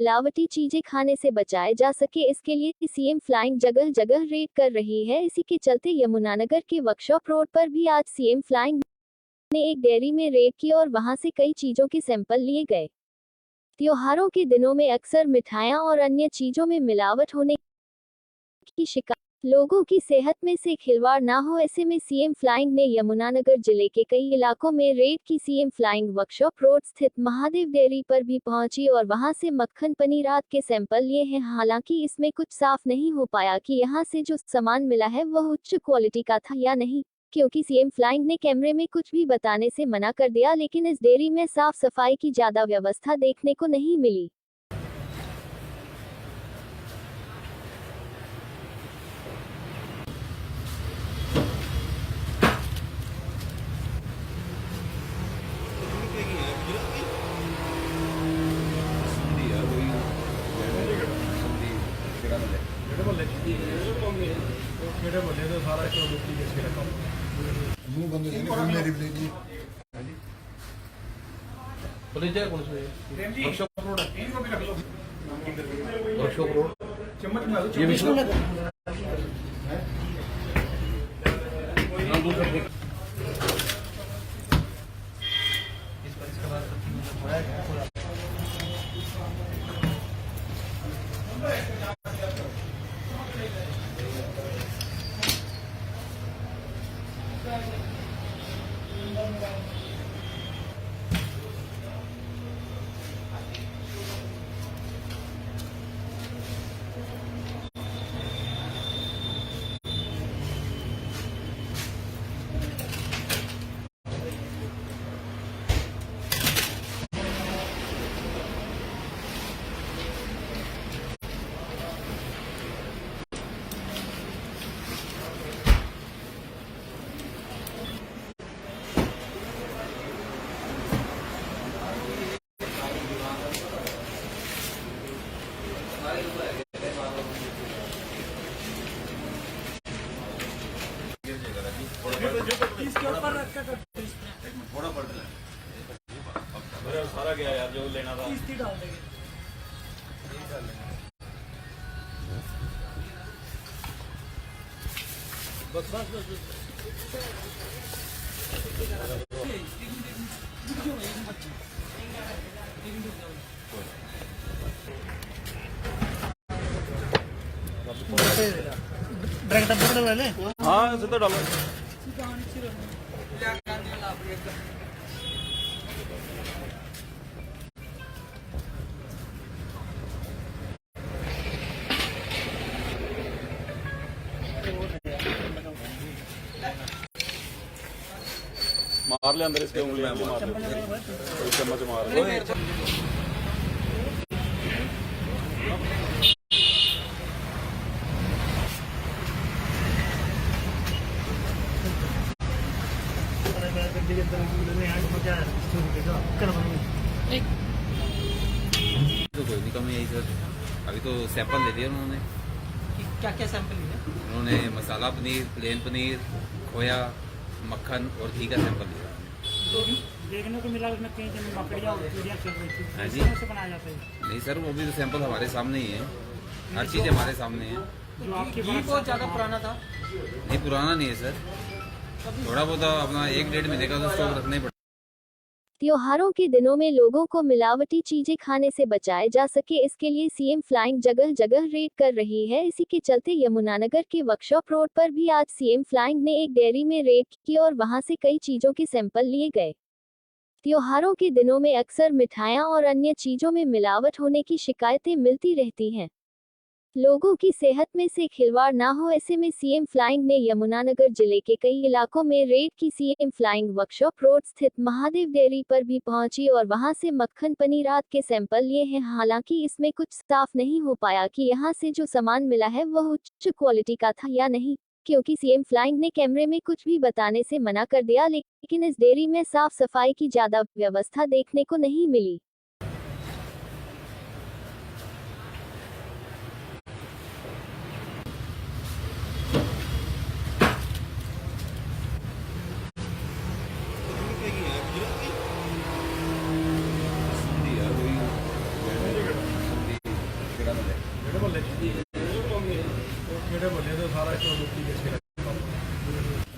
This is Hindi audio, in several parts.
मिलावटी चीजें खाने से बचाए जा सके, इसके लिए सीएम फ्लाइंग जगह जगह रेड कर रही है। इसी के चलते यमुनानगर के वर्कशॉप रोड पर भी आज सीएम फ्लाइंग ने एक डेयरी में रेड की और वहां से कई चीजों के सैंपल लिए गए। त्योहारों के दिनों में अक्सर मिठाइयां और अन्य चीजों में मिलावट होने की शिकायत, लोगों की सेहत में से खिलवाड़ ना हो, ऐसे में सीएम फ्लाइंग ने यमुनानगर जिले के कई इलाकों में रेड की। सीएम फ्लाइंग वर्कशॉप रोड स्थित महादेव डेयरी पर भी पहुंची और वहां से मक्खन पनीर आदि के सैंपल लिए हैं। हालांकि इसमें कुछ साफ नहीं हो पाया कि यहां से जो सामान मिला है वह उच्च क्वालिटी का था या नहीं, क्योंकि सीएम फ्लाइंग ने कैमरे में कुछ भी बताने से मना कर दिया। लेकिन इस डेयरी में साफ सफाई की ज्यादा व्यवस्था देखने को नहीं मिली। मुंह बंद है ना मेरी प्लेट पुलिस जाए कौन से वर्कशॉप रोड वर्कशॉप रोड ये विष्णु थोड़ा पड़ रहा है सारा गया यार जो लेना था डाल देंगे। बस बस बस डायरेक्ट डब्बे वाले हाँ सीधा डालो मार ले अंदर इसके उंगलियां मार ले चम्मच मार ले तो कोई नहीं कमी आई सर, अभी तो सैंपल ले दिया उन्होंने। क्या क्या सैंपल लिया? उन्होंने मसाला पनीर, प्लेन पनीर, खोया, मक्खन और घी का सैंपल लिया। तो देखने को मिला उसमें कहीं जमीन मकड़ियाँ और चिड़ियाँ चल रही थी। हाँ जी। कैसे बनाया जाता है? नहीं सर, वो भी तो सैंपल हमारे सामने ही है, हर चीज़ हमारे सामने है। जो आपके घी बहुत ज़्यादा पुराना था। नहीं पुराना नहीं है सर, थोड़ा बहुत अपना 1-1.5 महीने का तो स्टॉक रखना ही पड़ता है। त्योहारों के दिनों में लोगों को मिलावटी चीजें खाने से बचाए जा सके, इसके लिए सीएम फ्लाइंग जगह जगह रेड कर रही है। इसी के चलते यमुनानगर के वर्कशॉप रोड पर भी आज सीएम फ्लाइंग ने एक डेयरी में रेड की और वहां से कई चीजों के सैंपल लिए गए। त्योहारों के दिनों में अक्सर मिठाइयां और अन्य चीजों में मिलावट होने की शिकायतें मिलती रहती हैं। लोगों की सेहत में से खिलवाड़ ना हो, ऐसे में सीएम फ्लाइंग ने यमुनानगर जिले के कई इलाकों में रेड की। सीएम फ्लाइंग वर्कशॉप रोड स्थित महादेव डेयरी पर भी पहुंची और वहां से मक्खन पनीर आदि के सैंपल लिए हैं। हालांकि इसमें कुछ साफ नहीं हो पाया कि यहां से जो सामान मिला है वह उच्च क्वालिटी का था या नहीं, क्योंकि सीएम फ्लाइंग ने कैमरे में कुछ भी बताने से मना कर दिया। लेकिन इस डेयरी में साफ सफाई की ज्यादा व्यवस्था देखने को नहीं मिली। ਕਿਹੜੇ ਬੰਦੇ ਤੋਂ ਸਾਰਾ ਕਿਉਂ ਲੁੱਟੀ ਕੇ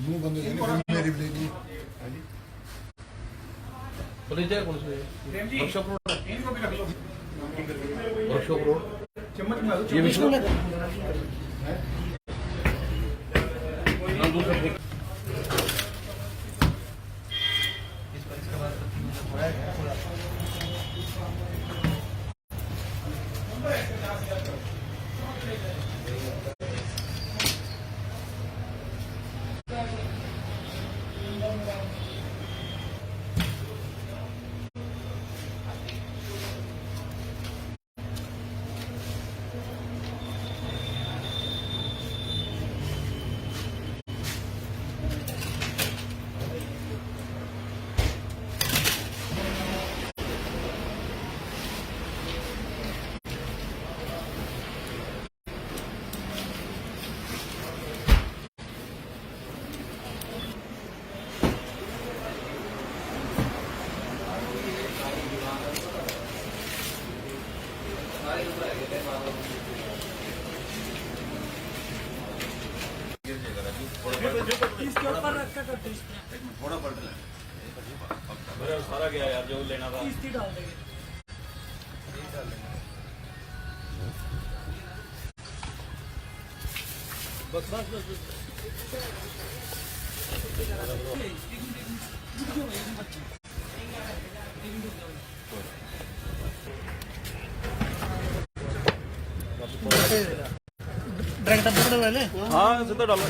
ਨੂੰ ਬੰਦੇ ਨੇ ਮੇਰੀ ਬਲੇਡੀ ਹਾਂਜੀ पुलिस जाए पुलिस वर्कशॉप रोड इनको भी रख लो वर्कशॉप रोड चम्मच में ये विष्णु सारा गया यार जो लेना था डाल देंगे। बस बस बस डायरेक्ट पकड़ो पहले। हाँ सीधा डालो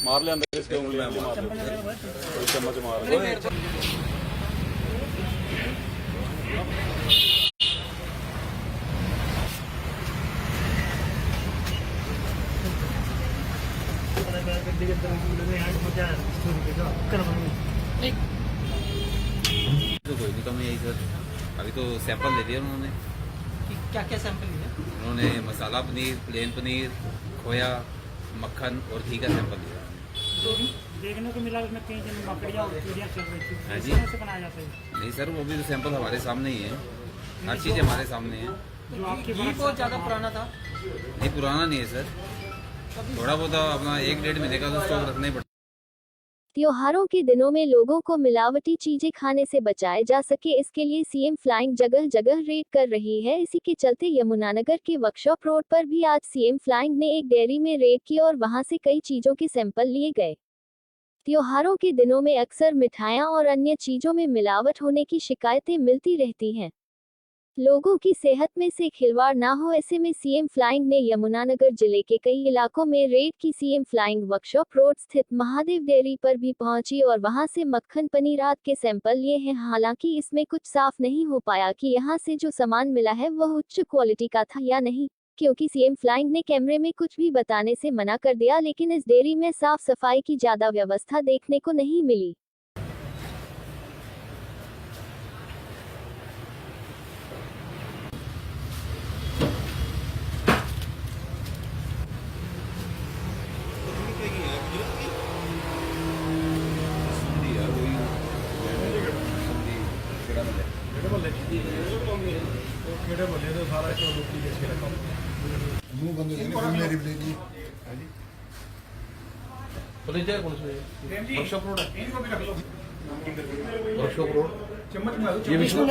मार ले अंदर इसके उंगली में मार ले चम्मच मार ले तो कोई नहीं कम यही सर अभी तो सैंपल ले दिया उन्होंने क्या क्या सैंपल लिया? उन्होंने मसाला पनीर प्लेन पनीर खोया मक्खन और घी का सैंपल लिया देखने को मिला उसमें कई जन मकड़ियाँ और चूड़ियाँ चल रही थी। हाँ जी। किस तरह से बनाया जाता है? नहीं सर वो भी तो सैंपल हमारे सामने ही है हर चीज़ हमारे सामने है जो आपके बहुत ज़्यादा पुराना था। नहीं पुराना नहीं है सर थोड़ा बहुत अपना 1-1.5 महीने का तो स्टॉक रखना ही पड़ता त्योहारों के दिनों में लोगों को मिलावटी चीजें खाने से बचाया जा सके इसके लिए सीएम फ्लाइंग जगह जगह रेड कर रही है। इसी के चलते यमुनानगर के वर्कशॉप रोड पर भी आज सीएम फ्लाइंग ने एक डेयरी में रेड की और वहां से कई चीजों के सैंपल लिए गए। त्योहारों के दिनों में अक्सर मिठाइयां और अन्य चीजों में मिलावट होने की शिकायतें मिलती रहती हैं। लोगों की सेहत में से खिलवाड़ ना हो ऐसे में सीएम फ्लाइंग ने यमुनानगर जिले के कई इलाकों में रेड की। सीएम फ्लाइंग वर्कशॉप रोड स्थित महादेव डेयरी पर भी पहुंची और वहां से मक्खन पनीर आदि के सैंपल लिए हैं। हालांकि इसमें कुछ साफ नहीं हो पाया कि यहां से जो सामान मिला है वह उच्च क्वालिटी का था या नहीं, क्योंकि सीएम फ्लाइंग ने कैमरे में कुछ भी बताने से मना कर दिया। लेकिन इस डेयरी में साफ सफाई की ज्यादा व्यवस्था देखने को नहीं मिली। ਕਿਹੜੇ ਬੰਦੇ ਤੋਂ ਸਾਰਾ ਕਿਉਂ ਲੁੱਟੀ ਕੇ ਨੂੰ ਬੰਦੇ ਨੇ ਮੇਰੀ ਬਲੇਡੀ ਹਾਂਜੀ पुलिस जाए पुलिस वर्कशॉप रोड इनको भी रख लो वर्कशॉप रोड चम्मच में ये विष्णु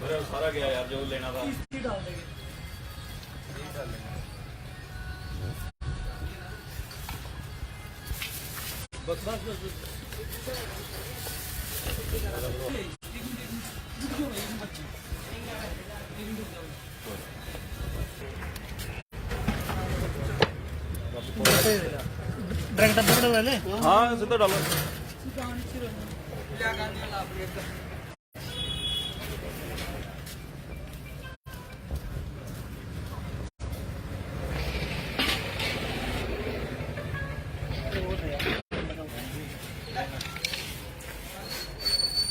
मेरा सारा गया यार जो लेना था डायरेक्ट डब्बे में डाले हाँ सीधा डालो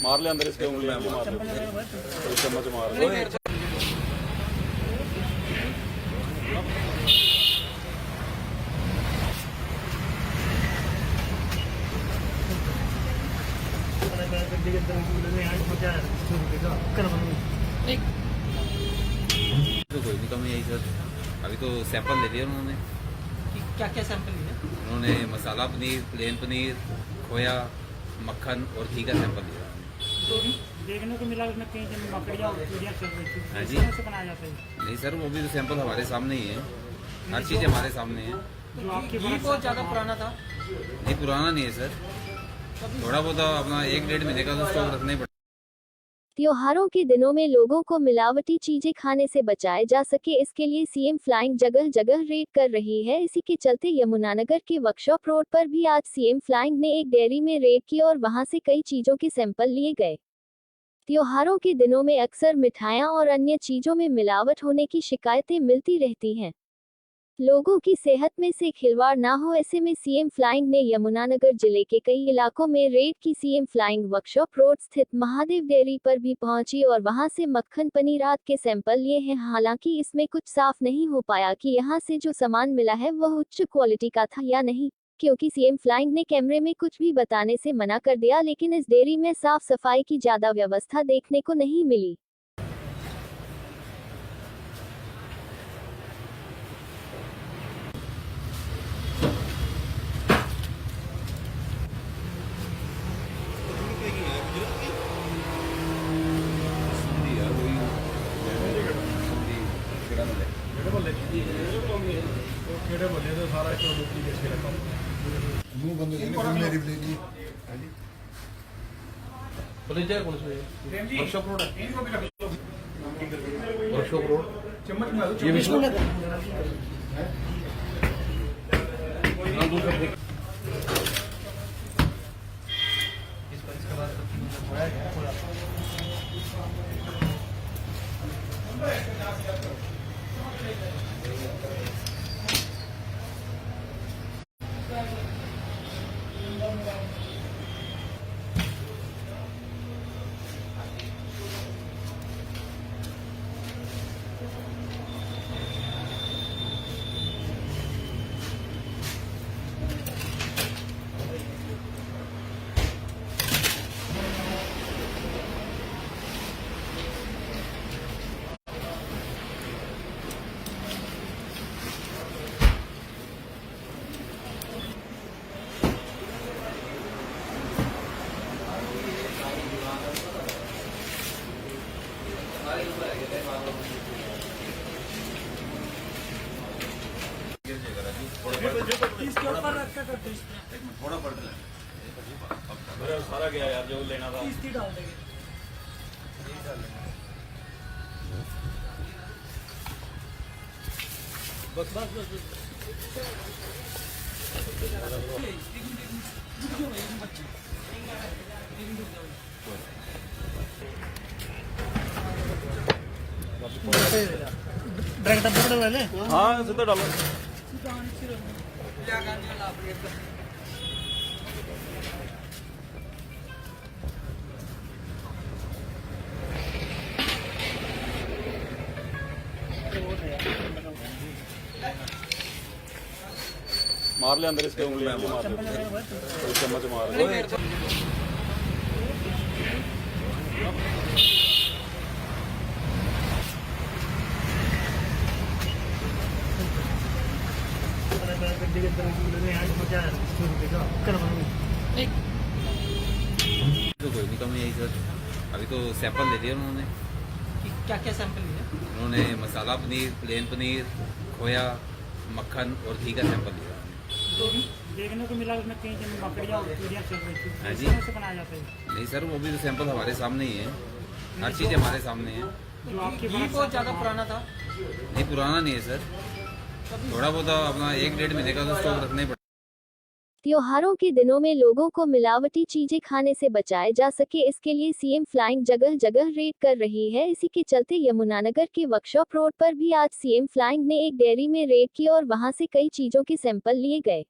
मार ले अंदर इसके उंगली मार ले चम्मच मार ले गड्डी के अंदर यहाँ पहुँचा तो कोई नहीं कमी यही सर, अभी तो सैंपल ले लिया उन्होंने। क्या क्या सैंपल लिए उन्होंने मसाला पनीर, प्लेन पनीर, खोया, मक्खन और घी का सैंपल लिया। देखने को मिला उसमें कई जन मकड़ियाँ और चूड़ियाँ चल रही थी। हाँ जी। कैसे बनाया जाता है नहीं सर, वो भी तो सैंपल हमारे सामने ही है, हर चीज़ हमारे सामने है। जो आपके बहुत ज़्यादा पुराना था। नहीं पुराना नहीं है सर, थोड़ा बहुत अपना 1-1.5 महीने का तो स्टॉक रखना ही पड़ेगा। त्योहारों के दिनों में लोगों को मिलावटी चीजें खाने से बचाया जा सके इसके लिए सीएम फ्लाइंग जगह जगह रेड कर रही है। इसी के चलते यमुनानगर के वर्कशॉप रोड पर भी आज सीएम फ्लाइंग ने एक डेयरी में रेड की और वहां से कई चीजों के सैंपल लिए गए। त्योहारों के दिनों में अक्सर मिठाइयां और अन्य चीजों में मिलावट होने की शिकायतें मिलती रहती हैं। लोगों की सेहत में से खिलवाड़ ना हो, ऐसे में सीएम फ्लाइंग ने यमुनानगर जिले के कई इलाकों में रेड की। सीएम फ्लाइंग वर्कशॉप रोड स्थित महादेव डेयरी पर भी पहुंची और वहां से मक्खन पनीर आदि के सैंपल लिए हैं। हालांकि इसमें कुछ साफ नहीं हो पाया कि यहां से जो सामान मिला है वह उच्च क्वालिटी का था या नहीं, क्योंकि सीएम फ्लाइंग ने कैमरे में कुछ भी बताने से मना कर दिया। लेकिन इस डेयरी में साफ सफाई की ज्यादा व्यवस्था देखने को नहीं मिली। ਕਿਹੜੇ ਬੰਦੇ ਤੋਂ ਸਾਰਾ ਇੱਕ ਡੁਪਲੀਕੇਟ ਕੇ ਰੱਖਾ ਨੂੰ ਬੰਦੇ ਇਹਨੇ ਮੇਰੀ ਬਲੇਡੀ पुलिस जाए कौन से वर्कशॉप रोड है, वर्कशॉप रोड ये विष्णु मेरा सारा गया यार जो लेना था डायरेक्ट डब्बे में डाले हाँ सीधा डालो मार ले अंदर इसके उंगली मार ले चम्मच मार ले गड्डी के अंदर यहाँ पहुँचा तो कोई नहीं कमी यही अभी तो सैंपल ले लिया उन्होंने। क्या क्या सैंपल लिया? उन्होंने मसाला पनीर, प्लेन पनीर, खोया, मक्खन और घी का सैंपल लिया। देखने को मिला उसमें कई जगह मकड़ियाँ और कीड़ियाँ चल रही थी। हाँ जी। कैसे बनाया जाता है? नहीं सर, वो भी तो सैंपल हमारे सामने ही है, हर चीज़ हमारे सामने है। जो आपके घी बहुत ज़्यादा पुराना था। नहीं, पुराना नहीं है सर, थोड़ा बहुत अपना 1-1.5 महीने का तो स्टॉक रखना ही पड़ता है। त्योहारों के दिनों में लोगों को मिलावटी चीजें खाने से बचाया जा सके, इसके लिए सीएम फ्लाइंग जगह जगह रेड कर रही है। इसी के चलते यमुनानगर के वर्कशॉप रोड पर भी आज सीएम फ्लाइंग ने एक डेयरी में रेड की और वहां से कई चीजों के सैंपल लिए गए।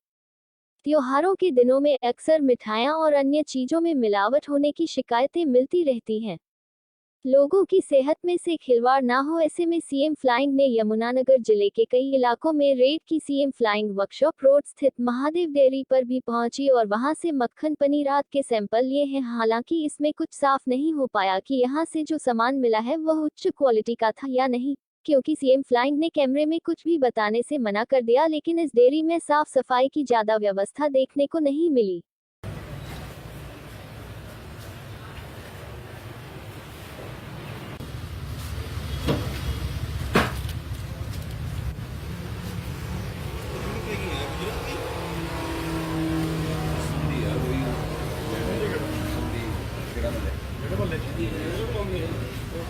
त्योहारों के दिनों में अक्सर मिठाइयां और अन्य चीजों में मिलावट होने की शिकायतें मिलती रहती हैं। लोगों की सेहत में से खिलवाड़ ना हो, ऐसे में सीएम फ्लाइंग ने यमुनानगर जिले के कई इलाकों में रेड की। सीएम फ्लाइंग वर्कशॉप रोड स्थित महादेव डेयरी पर भी पहुंची और वहां से मक्खन पनीर आदि के सैंपल लिए हैं। हालांकि इसमें कुछ साफ नहीं हो पाया कि यहां से जो सामान मिला है वह उच्च क्वालिटी का था या नहीं, क्योंकि सीएम फ्लाइंग ने कैमरे में कुछ भी बताने से मना कर दिया। लेकिन इस डेयरी में साफ सफाई की ज्यादा व्यवस्था देखने को नहीं मिली।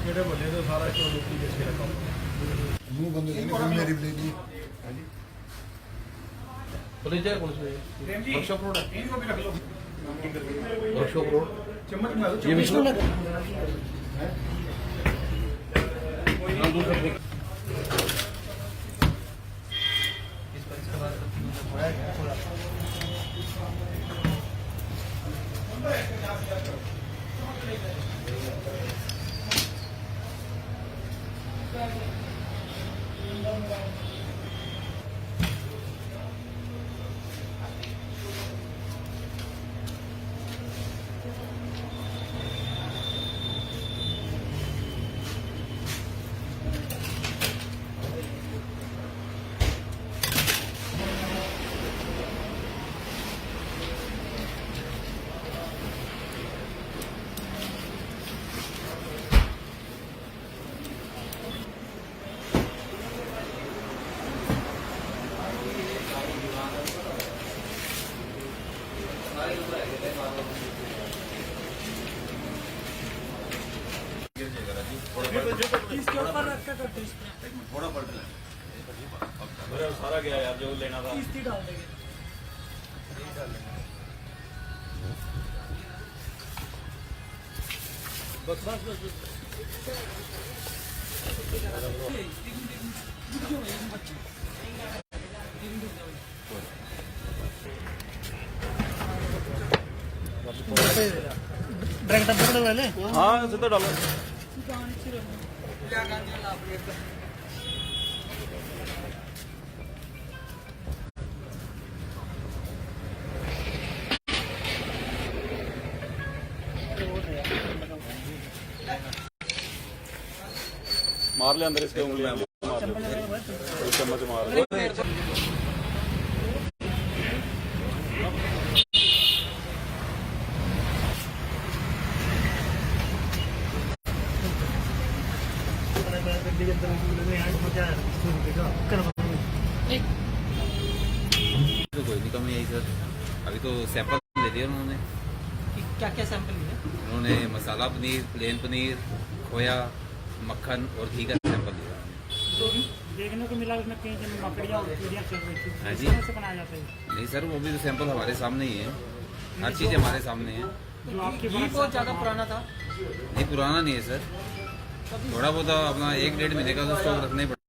ਕਿਹੜੇ ਬੰਦੇ ਤੋਂ ਸਾਰਾ ਕਿਉਂ ਲੁੱਟੀ ਕੇ ਛੇੜਾ ਕੰਮ ਨੂੰ ਬੰਦੇ ਨੇ ਮੇਰੀ ਬਲੇਡੀ पुलिस जाए कौन से वर्कशॉप रोड है, इनको भी रख लो। वर्कशॉप रोड चम्मच में ये विष्णु सारा गया यार, जो लेना था। डायरेक्ट पकड़ो पहले। हाँ, सीधा डालो। मार ले अंदर इसके उंगलियां, मार ले, चम्मच मार ले। तो कोई नहीं कमी आई सर, अभी तो सैंपल ले लिया उन्होंने। क्या क्या सैंपल लिया? उन्होंने मसाला पनीर, प्लेन पनीर, खोया, मक्खन और घी का सैंपल लिया। देखने को मिला उसमें कई जगह मकड़ियाँ और कीड़ियाँ चल रही थी। हाँ जी। कैसे बनाया जाता है? नहीं सर, वो भी तो सैंपल हमारे सामने ही है, हर चीज़ हमारे सामने है। जो आपके घी बहुत ज़्यादा पुराना था। नहीं, पुराना नहीं है सर, थोड़ा बहुत अपना 1-1.5 महीने का तो स्टॉक रखना ही पड़ता है।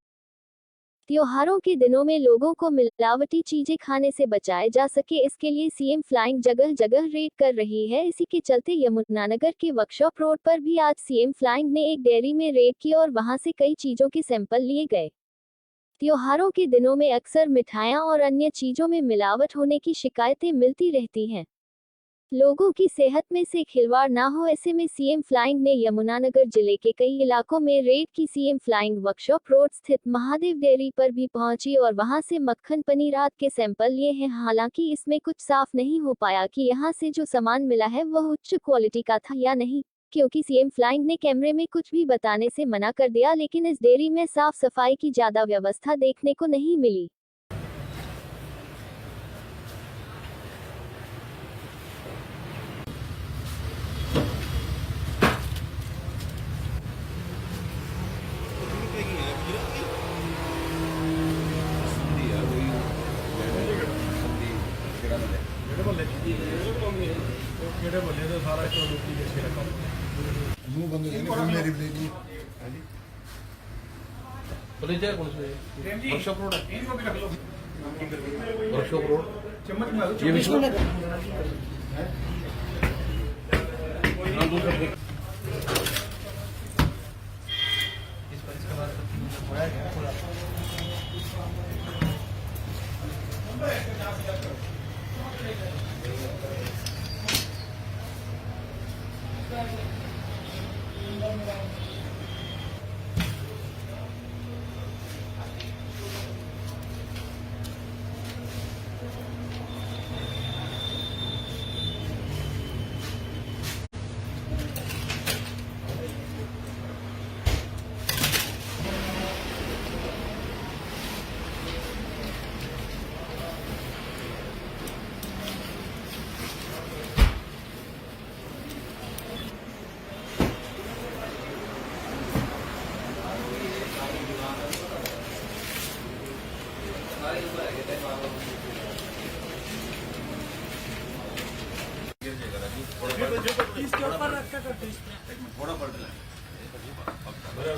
त्योहारों के दिनों में लोगों को मिलावटी चीजें खाने से बचाया जा सके, इसके लिए सीएम फ्लाइंग जगह जगह रेड कर रही है। इसी के चलते यमुनानगर के वर्कशॉप रोड पर भी आज सीएम फ्लाइंग ने एक डेयरी में रेड की और वहां से कई चीजों के सैंपल लिए गए। त्योहारों के दिनों में अक्सर मिठाइयां और अन्य चीजों में मिलावट होने की शिकायतें मिलती रहती हैं। लोगों की सेहत में से खिलवाड़ ना हो, ऐसे में सीएम फ्लाइंग ने यमुनानगर जिले के कई इलाकों में रेड की। सीएम फ्लाइंग वर्कशॉप रोड स्थित महादेव डेयरी पर भी पहुंची और वहां से मक्खन पनीर आदि के सैंपल लिए हैं। हालांकि इसमें कुछ साफ नहीं हो पाया कि यहां से जो सामान मिला है वह उच्च क्वालिटी का था या नहीं, क्योंकि सीएम फ्लाइंग ने कैमरे में कुछ भी बताने से मना कर दिया, लेकिन इस डेयरी में साफ सफाई की ज्यादा व्यवस्था देखने को नहीं मिली। ਕਿਹੜੇ ਬੰਦੇ ਤੋਂ ਸਾਰਾ ਕਿਉਂ ਲੁੱਟੀ ਕੇ ਰੱਖਾ ਨੂੰ ਬੰਦੇ ਨੇ ਮੇਰੀ ਬਲੇਡੀ पुलिस जाए कौन से वर्कशॉप रोड है वर्कशॉप रोड चम्मच में ये विष्णु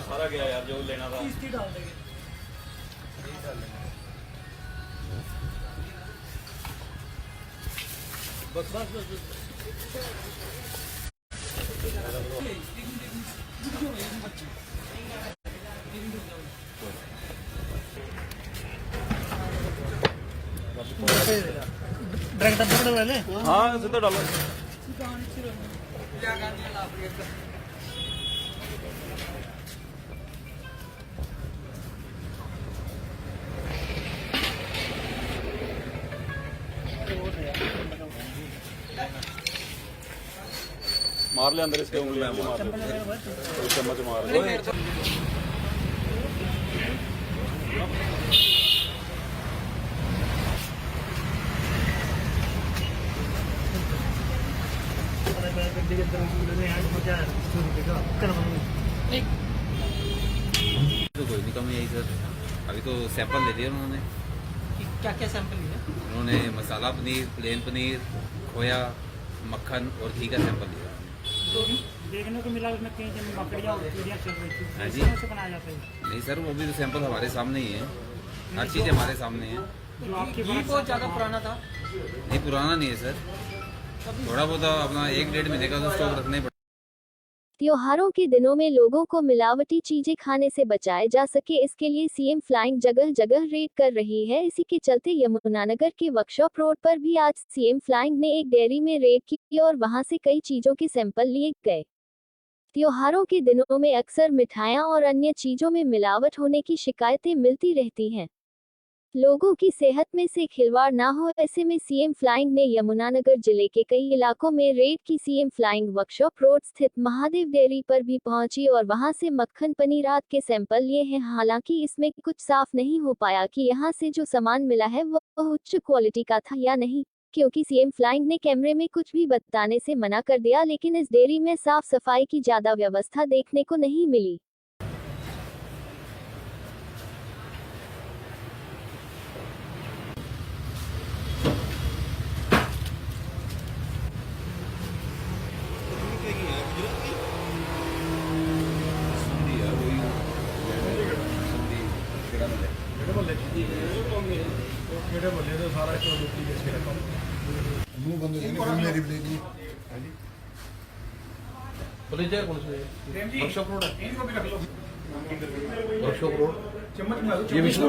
सारा गया यार जो लेना था डायरेक्ट पकड़े वाले हाँ सीधा डालो मार ले अंदर इसके उंगली मार ले चम्मच मार ले तो कोई नहीं कमी आई सर। अभी तो सैंपल ले लिया उन्होंने। क्या क्या सैंपल लिया? उन्होंने मसाला पनीर, प्लेन पनीर, खोया, मक्खन और घी का सैंपल लिया। देखने को मिला उसमें कई जन मकड़ियाँ और कीड़ियाँ चल रही थी। हाँ जी। कौन से बनाया जाता है? नहीं सर, वो भी तो सैंपल हमारे सामने ही है, हर चीज़ हमारे सामने है। जो आपके बहुत ज़्यादा पुराना था। नहीं पुराना नहीं है सर, थोड़ा बहुत अपना 1-1.5 महीने का तो स्टॉक रखना ही पड़ेगा। त्योहारों के दिनों में लोगों को मिलावटी चीजें खाने से बचाया जा सके, इसके लिए सीएम फ्लाइंग जगह जगह रेड कर रही है। इसी के चलते यमुनानगर के वर्कशॉप रोड पर भी आज सीएम फ्लाइंग ने एक डेयरी में रेड की और वहां से कई चीजों के सैंपल लिए गए। त्योहारों के दिनों में अक्सर मिठाइयां और अन्य चीजों में मिलावट होने की शिकायतें मिलती रहती हैं। लोगों की सेहत में से खिलवाड़ ना हो, ऐसे में सीएम फ्लाइंग ने यमुनानगर जिले के कई इलाकों में रेड की। सीएम फ्लाइंग वर्कशॉप रोड स्थित महादेव डेयरी पर भी पहुंची और वहां से मक्खन पनीर आदि के सैंपल लिए हैं। हालांकि इसमें कुछ साफ नहीं हो पाया कि यहां से जो सामान मिला है वह उच्च क्वालिटी का था या नहीं, क्योंकि सीएम फ्लाइंग ने कैमरे में कुछ भी बताने से मना कर दिया, लेकिन इस डेयरी में साफ सफाई की ज्यादा व्यवस्था देखने को नहीं मिली। ਕਿਹੜੇ ਬੰਦੇ ਤੋਂ ਸਾਰਾ ਕਿਉਂ ਲੁੱਟੀ ਕੇ ਰੱਖਾ ਨੂੰ ਬੰਦੇ ਨੇ ਮੇਰੀ ਬਲੇਡੀ पुलिस जाए कौन से वर्कशॉप रोड है वर्कशॉप रोड चम्मच में ये विष्णु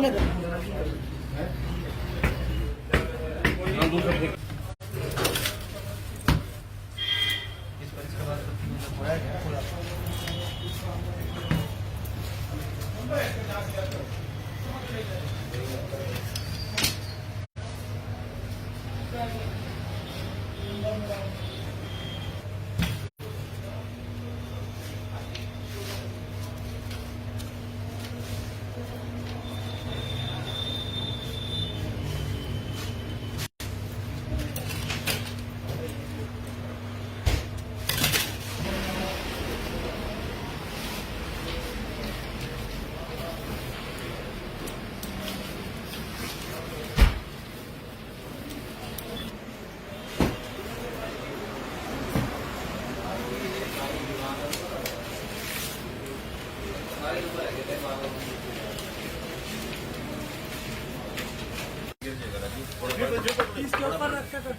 इसके ऊपर रख के कर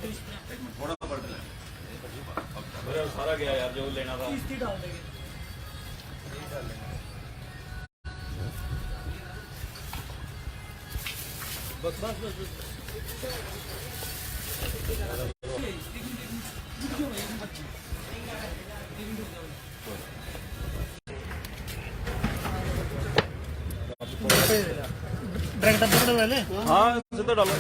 मेरा सारा गया यार जो लेना था इसकी डाल देंगे। डायरेक्ट डब्बे में डाले। हाँ सीधा डालो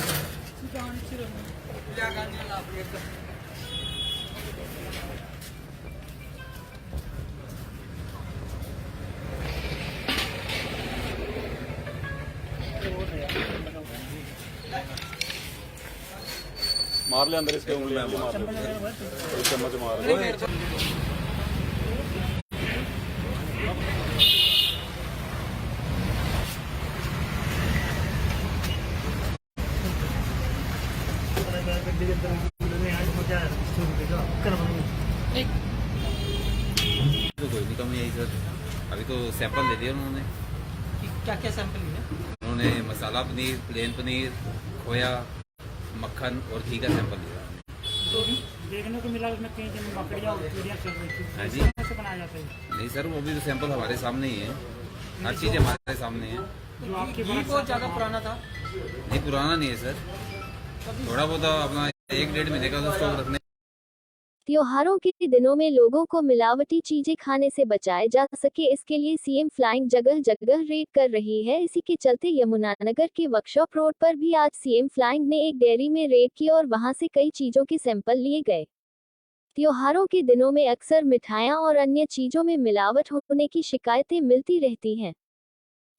मार ले अंदर इसके उंगली मार ले चम्मच मार ले तो कोई नहीं कमी आई सर। अभी तो सैंपल ले लिया उन्होंने। क्या क्या सैंपल लिए? उन्होंने मसाला पनीर, प्लेन पनीर, खोया, मक्खन और घी का सैंपल लिया। तो देखने को मिला उसमें कई जन मकड़ियाँ और चिड़ियाँ चल रही थी। हाँ जी। कैसे बनाया जाता है? नहीं सर, वो भी तो सैंपल हमारे सामने ही है। हर चीज़ हमारे सामने है। जो आपके पास बहुत ज़्यादा पुराना था। नहीं पुराना नहीं है सर, थोड़ा बहुत अपना 1-1.5 महीने का तो स्टॉक रखने। त्योहारों के दिनों में लोगों को मिलावटी चीजें खाने से बचाया जा सके इसके लिए सीएम फ्लाइंग जगह जगह रेड कर रही है। इसी के चलते यमुनानगर के वर्कशॉप रोड पर भी आज सीएम फ्लाइंग ने एक डेयरी में रेड की और वहां से कई चीजों के सैंपल लिए गए। त्योहारों के दिनों में अक्सर मिठाइयां और अन्य चीजों में मिलावट होने की शिकायतें मिलती रहती हैं।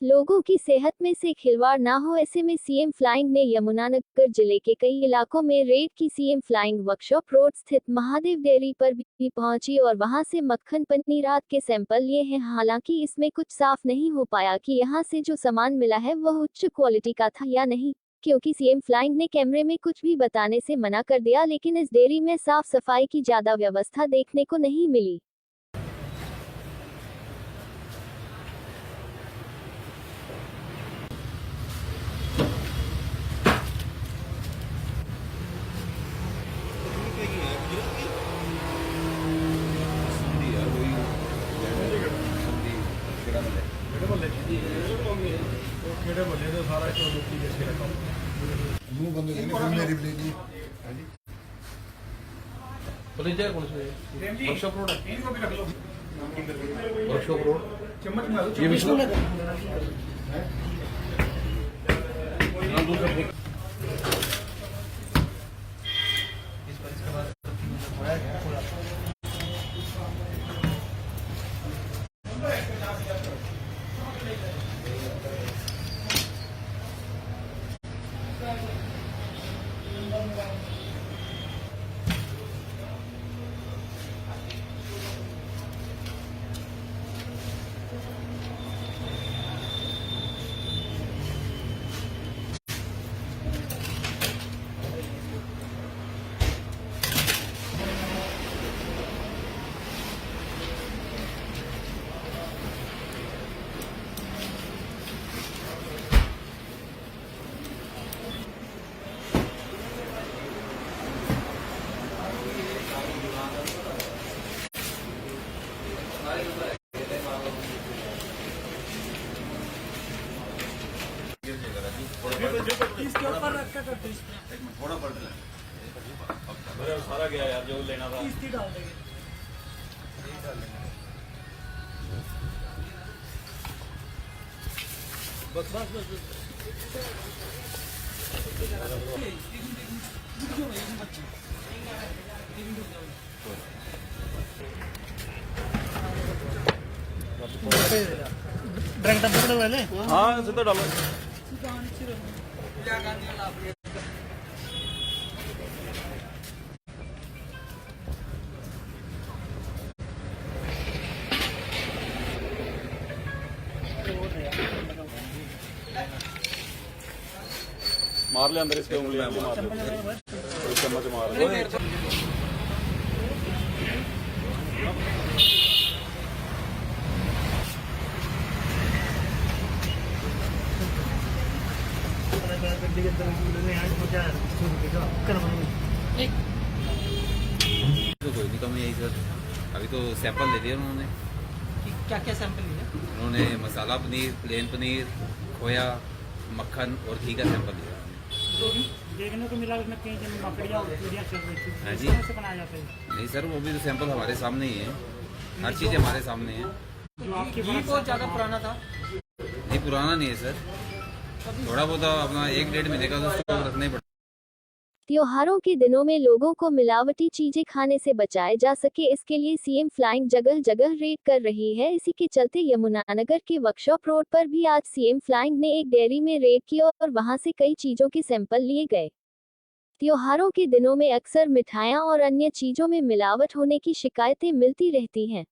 लोगों की सेहत में से खिलवाड़ ना हो, ऐसे में सीएम फ्लाइंग ने यमुनानगर जिले के कई इलाकों में रेड की। सीएम फ्लाइंग वर्कशॉप रोड स्थित महादेव डेयरी पर भी पहुंची और वहां से मक्खन पनीर आदि के सैंपल लिए हैं। हालांकि इसमें कुछ साफ नहीं हो पाया कि यहां से जो सामान मिला है वह उच्च क्वालिटी का था या नहीं, क्योंकि सीएम फ्लाइंग ने कैमरे में कुछ भी बताने से मना कर दिया। लेकिन इस डेयरी में साफ सफाई की ज्यादा व्यवस्था देखने को नहीं मिली। ਕਿਹੜੇ ਬੰਦੇ ਤੋਂ ਸਾਰਾ ਕਿਉਂ ਲੁੱਟੀ ਕੇ ਰੱਖਾ ਨੂੰ ਬੰਦੇ ਨੇ ਮੇਰੀ ਬਲੇਡੀ पुलिस जाए कौन से वर्कशॉप रोड है, इनको भी रख लो। वर्कशॉप रोड चम्मच में ये विष्णु इसके ऊपर रख के कर थोड़ा पलट ले मेरा सारा गया यार जो लेना था इसकी डाल देंगे। बस बस बस डायरेक्ट डब्बे में डाले। हाँ सीधा डालो मार ले अंदर इसके उंगली मार ले चम्मच मार ले सर, अभी तो सैंपल ले लिए उन्होंने। क्या क्या सैंपल लिया? उन्होंने मसाला पनीर, प्लेन पनीर, खोया, मक्खन और घी का सैंपल लिया। देखने को मिला उसमें कई जन मकड़ियाँ और कीड़ियाँ चल रही थी। हाँ जी। कैसे बनाया जाता है? नहीं सर, वो भी तो सैंपल हमारे सामने ही है, हर चीज़ हमारे सामने है। जो आपकी बहुत ज़्यादा पुराना था। नहीं, पुराना नहीं है सर, थोड़ा बहुत अपना 1-1.5 महीने का तो स्टॉक रखना ही पड़ता है। त्योहारों के दिनों में लोगों को मिलावटी चीजें खाने से बचाया जा सके, इसके लिए सीएम फ्लाइंग जगह जगह रेड कर रही है। इसी के चलते यमुनानगर के वर्कशॉप रोड पर भी आज सीएम फ्लाइंग ने एक डेयरी में रेड की और वहां से कई चीजों के सैंपल लिए गए। त्योहारों के दिनों में अक्सर मिठाइयां और अन्य चीजों में मिलावट होने की शिकायतें मिलती रहती हैं।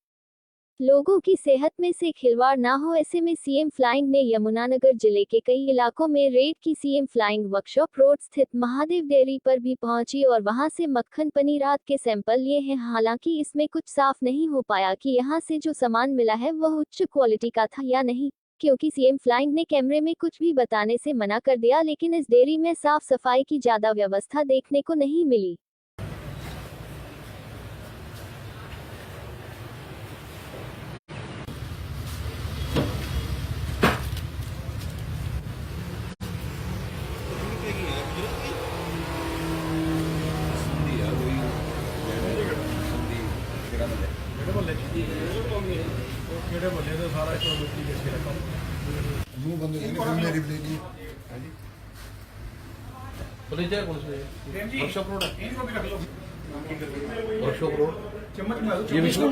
लोगों की सेहत में से खिलवाड़ ना हो, ऐसे में सीएम फ्लाइंग ने यमुनानगर जिले के कई इलाकों में रेड की। सीएम फ्लाइंग वर्कशॉप रोड स्थित महादेव डेयरी पर भी पहुंची और वहां से मक्खन पनीर आदि के सैंपल लिए हैं। हालांकि इसमें कुछ साफ नहीं हो पाया कि यहां से जो सामान मिला है वह उच्च क्वालिटी का था या नहीं, क्योंकि सीएम फ्लाइंग ने कैमरे में कुछ भी बताने से मना कर दिया। लेकिन इस डेयरी में साफ सफाई की ज्यादा व्यवस्था देखने को नहीं मिली। ਕਿਹੜੇ ਬੰਦੇ ਤੋਂ ਸਾਰਾ ਇੱਕ ਲੋਕੀ ਕਿੱਥੇ ਰੱਖਾ ਨੂੰ ਬੰਦੇ ਨੇ ਮੇਰੀ ਬਲੇਡੀ पुलिस जाए कौन से वर्कशॉप रोड है, वर्कशॉप रोड चम्मच ये विष्णु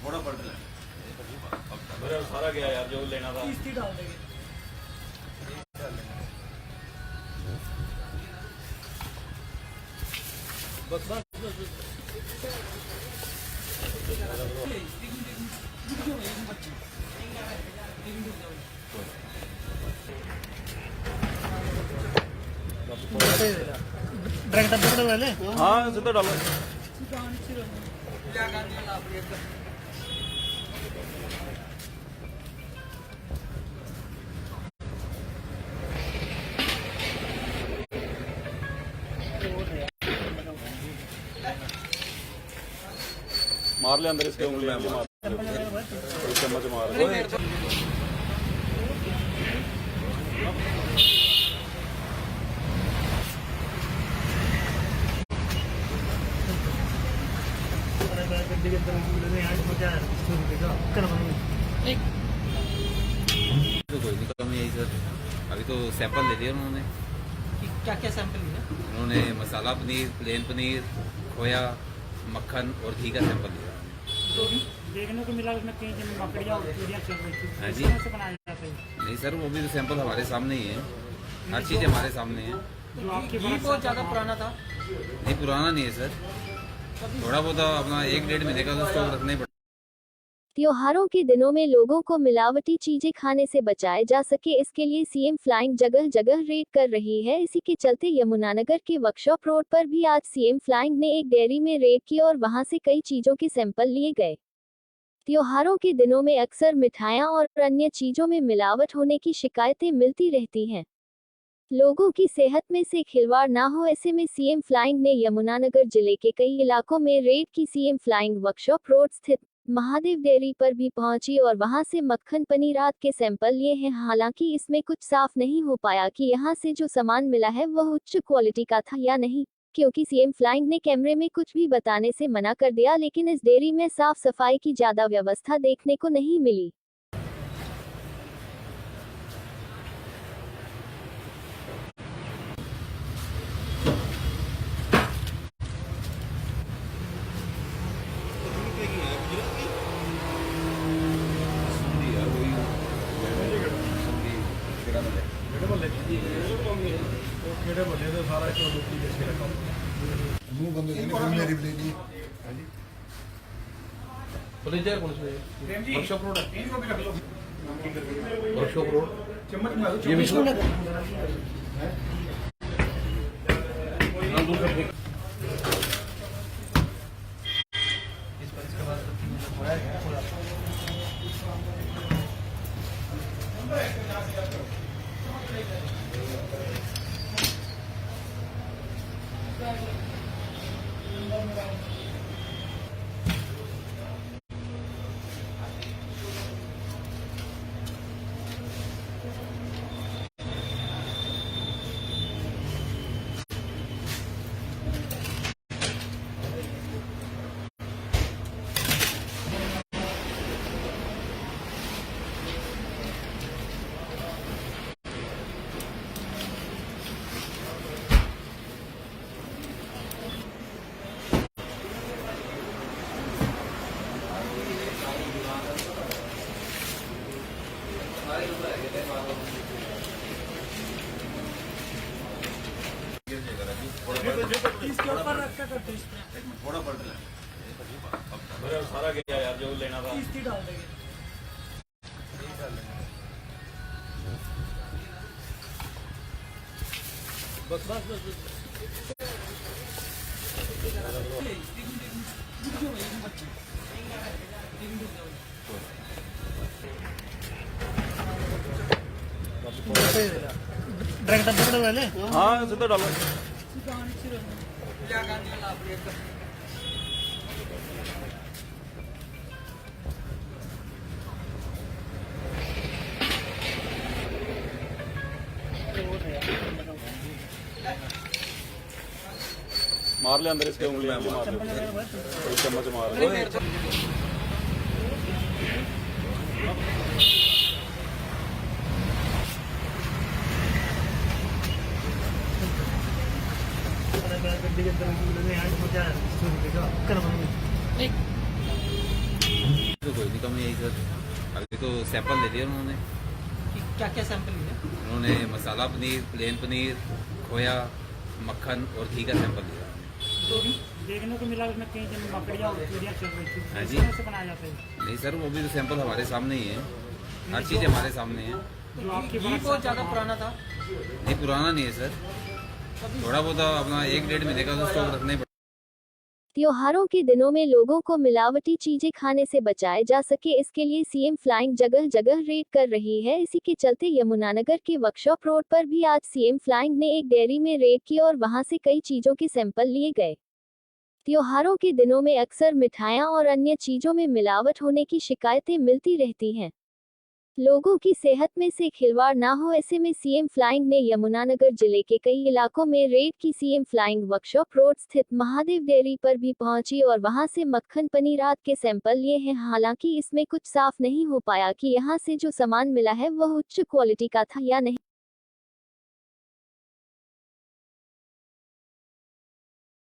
थोड़ा पड़ मेरा सारा गया यार, जो लेना था। डाल देंगे। डायरेक्ट डब्बे में डाले। हाँ सीधा डालो। मार ले अंदर इसके उंगली में मार, चम्मच मार। तो कोई नहीं कम यही सर, अभी तो सैंपल ले लिए उन्होंने। क्या क्या सैंपल लिया? उन्होंने मसाला पनीर, प्लेन पनीर, खोया, मक्खन और घी का सैंपल लिया। देखने को मिला उसमें कई जन मकड़ियाँ और कीड़ियाँ चल रही थी। हाँ जी। कैसे बनाया जाता है? नहीं सर, वो भी तो सैंपल हमारे सामने ही है, हर चीज़ हमारे सामने है। जो आपकी बहुत ज़्यादा पुराना था। नहीं, पुराना नहीं है सर, थोड़ा बहुत अपना 1-1.5 महीने का तो स्टॉक रखना ही पड़ता है। त्योहारों के दिनों में लोगों को मिलावटी चीजें खाने से बचाया जा सके, इसके लिए सीएम फ्लाइंग जगह जगह रेड कर रही है। इसी के चलते यमुनानगर के वर्कशॉप रोड पर भी आज सीएम फ्लाइंग ने एक डेयरी में रेड की और वहां से कई चीजों के सैंपल लिए गए। त्योहारों के दिनों में अक्सर मिठाइयां और अन्य चीजों में मिलावट होने की शिकायतें मिलती रहती हैं। लोगों की सेहत में से खिलवाड़ ना हो, ऐसे में सीएम फ्लाइंग ने यमुनानगर जिले के कई इलाकों में रेड की। सीएम फ्लाइंग वर्कशॉप रोड स्थित महादेव डेयरी पर भी पहुंची और वहां से मक्खन पनीर आदि के सैंपल लिए हैं। हालांकि इसमें कुछ साफ नहीं हो पाया कि यहां से जो सामान मिला है वह उच्च क्वालिटी का था या नहीं, क्योंकि सीएम फ्लाइंग ने कैमरे में कुछ भी बताने से मना कर दिया। लेकिन इस डेयरी में साफ सफाई की ज्यादा व्यवस्था देखने को नहीं मिली। ਕਿਹੜੇ ਬੰਦੇ ਤੋਂ ਸਾਰਾ ਕਿਉਂ ਲੁੱਟੀ ਕੇ ਰੱਖਾ ਨੂੰ ਬੰਦੇ ਨੇ ਮੇਰੀ ਬਲੇਡੀ पुलिस जाए कौन से वर्कशॉप रोड है वर्कशॉप रोड चम्मच मारो ये विष्णु सारा गया यार जो लेना था। डायरेक्ट पकड़ो पहले। हाँ सीधा डालो। मार ले अंदर इसके उंगली में मार ले, कोई चम्मच मार ले। तो कोई नहीं कम यही सर, अभी तो सैंपल ले दिया उन्होंने। क्या क्या सैंपल लिए? उन्होंने मसाला पनीर, प्लेन पनीर, खोया, मक्खन और घी का सैंपल लिया। तो देखने को मिला उसमें कई जन मकड़ियाँ और चूड़ियाँ चल रही थी। हाँ जी। कैसे से बनाया जाता है? नहीं सर, वो भी तो सैंपल हमारे सामने ही है, हर चीज़ हमारे सामने है। जो आपकी बात बहुत ज़्यादा पुराना था। नहीं पुराना नहीं है सर, थोड़ा बहुत अपना 1-1.5 महीने का तो स्टॉक रखना ही। त्योहारों के दिनों में लोगों को मिलावटी चीजें खाने से बचाया जा सके, इसके लिए सीएम फ्लाइंग जगह जगह रेड कर रही है। इसी के चलते यमुनानगर के वर्कशॉप रोड पर भी आज सीएम फ्लाइंग ने एक डेयरी में रेड की और वहां से कई चीजों के सैंपल लिए गए। त्योहारों के दिनों में अक्सर मिठाइयां और अन्य चीजों में मिलावट होने की शिकायतें मिलती रहती हैं। लोगों की सेहत में से खिलवाड़ ना हो, ऐसे में सीएम फ्लाइंग ने यमुनानगर जिले के कई इलाकों में रेड की। सीएम फ्लाइंग वर्कशॉप रोड स्थित महादेव डेयरी पर भी पहुंची और वहां से मक्खन पनीर आदि के सैंपल लिए हैं। हालांकि इसमें कुछ साफ नहीं हो पाया कि यहां से जो सामान मिला है वह उच्च क्वालिटी का था या नहीं।